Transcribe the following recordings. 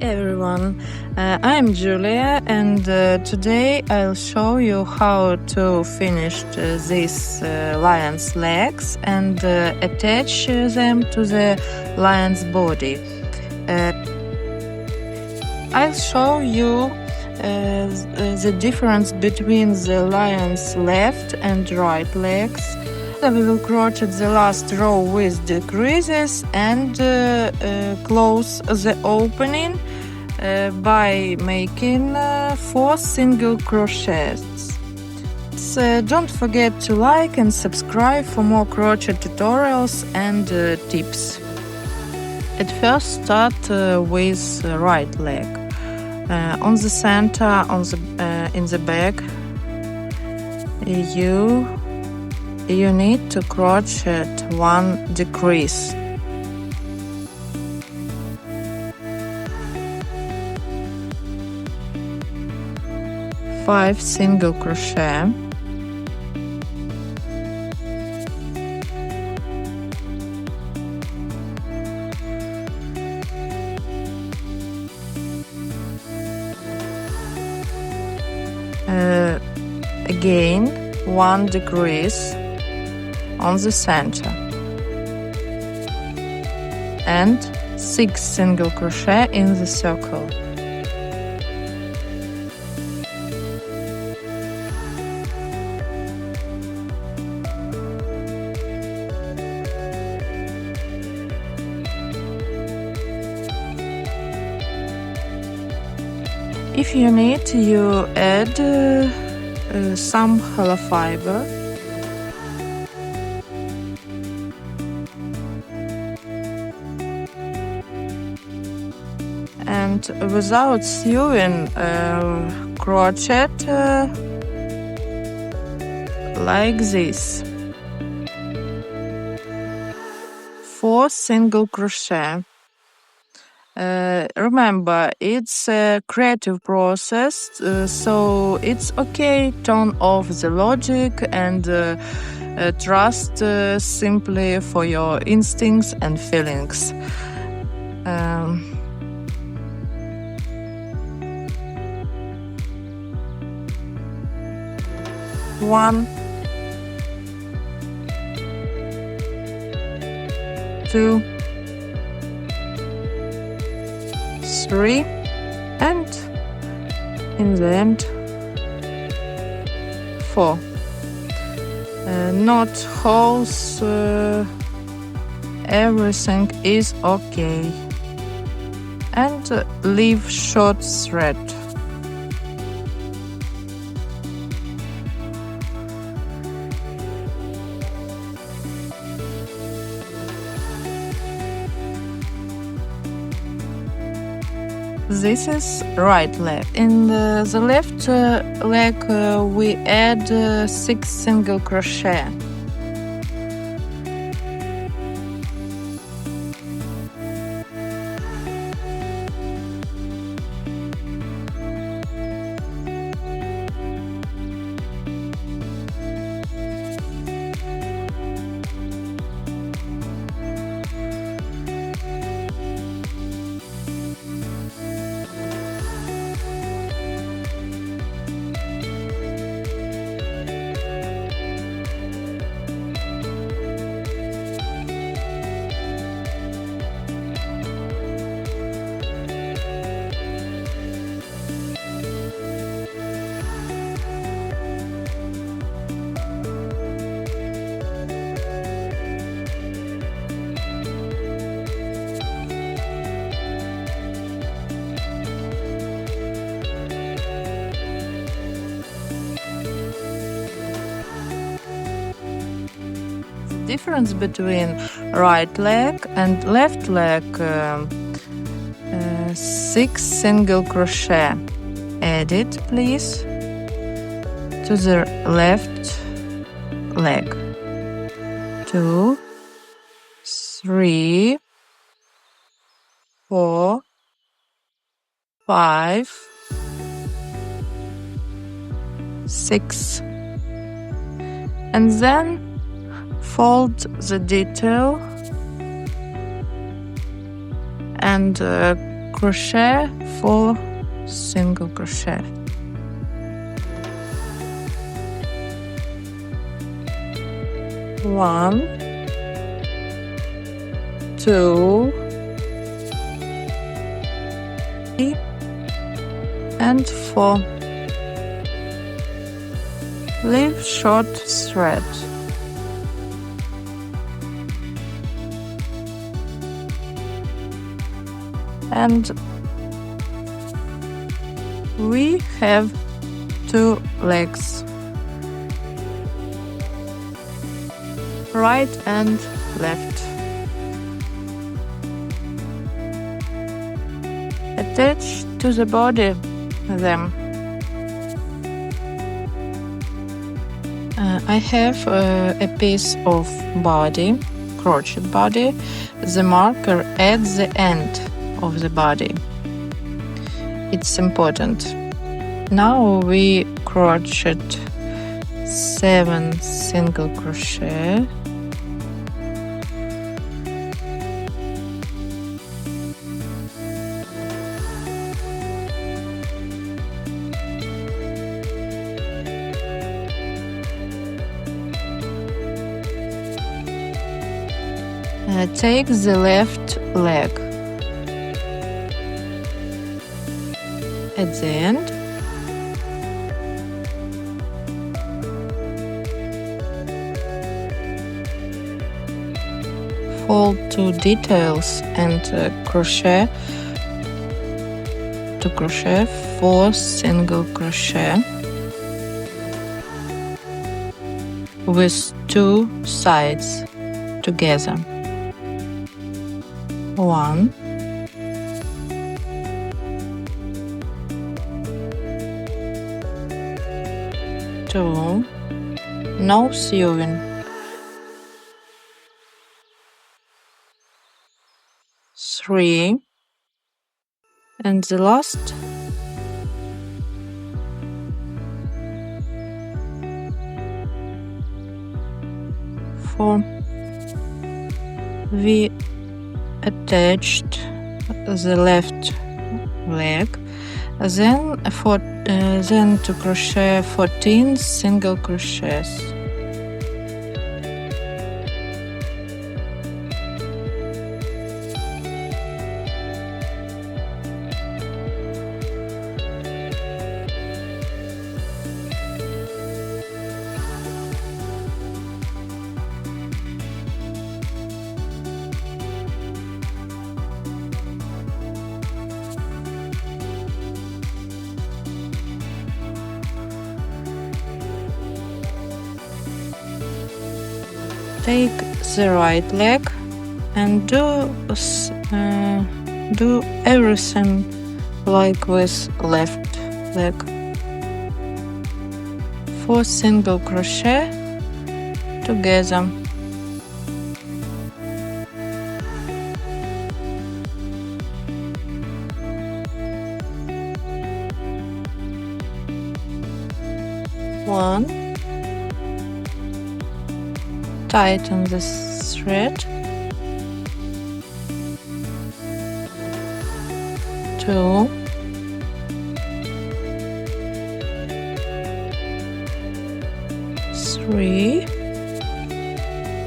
everyone, I'm Julia, and today I'll show you how to finish these lion's legs and attach them to the lion's body. I'll show you the difference between the lion's left and right legs. We will crochet the last row with decreases and close the opening by making 4 single crochets. Don't forget to like and subscribe for more crochet tutorials and tips. At first, start with right leg. On the center, in the back, you need to crochet 1 decrease. Five single crochet. Again 1 decrease on the center and 6 single crochet in the circle. If you need, you add some hollow fiber. And without sewing, crochet like this. 4 single crochet. Remember, it's a creative process, so it's okay. Turn off the logic and trust simply for your instincts and feelings. One, 2, 3, and in the end 4. Not holes, everything is okay. And leave short thread. This is right leg. In the left leg we add 6 single crochet. Difference between right leg and left leg, 6 single crochet added, please, to the left leg. 2, 3, 4, 5, 6, and then fold the detail and crochet 4 single crochet. One, two, three, and 4. Leave short thread. And we have 2 legs, right and left. Attach to the body them. I have a piece of body, crochet body, the marker at the end of the body. It's important. Now we crochet 7 single crochet. Take the left leg at the end, fold 2 details and crochet 4 single crochet with 2 sides together. 1, 2, no sewing, 3, and the last 4. We attached the left leg, then to crochet 14 single crochets. Take the right leg and do everything like with left leg. 4 single crochet together. One. Tighten the thread. 2, 3,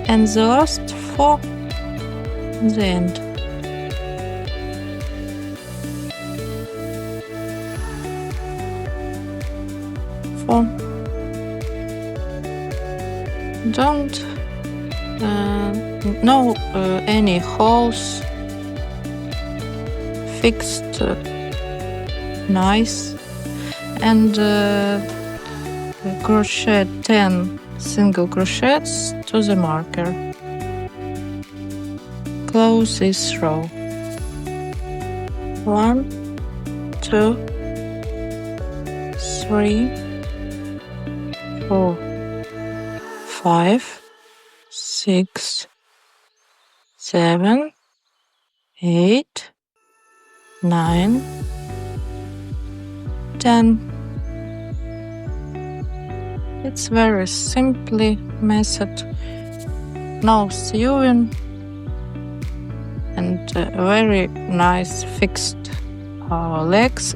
and the last 4 at the end. Don't no any holes, fixed nice, and crochet 10 single crochets to the marker. Close this row. 1, 2, 3, 4, 5, 6, 7, 8, 9, 10. It's very simply method. No sewing and very nice fixed legs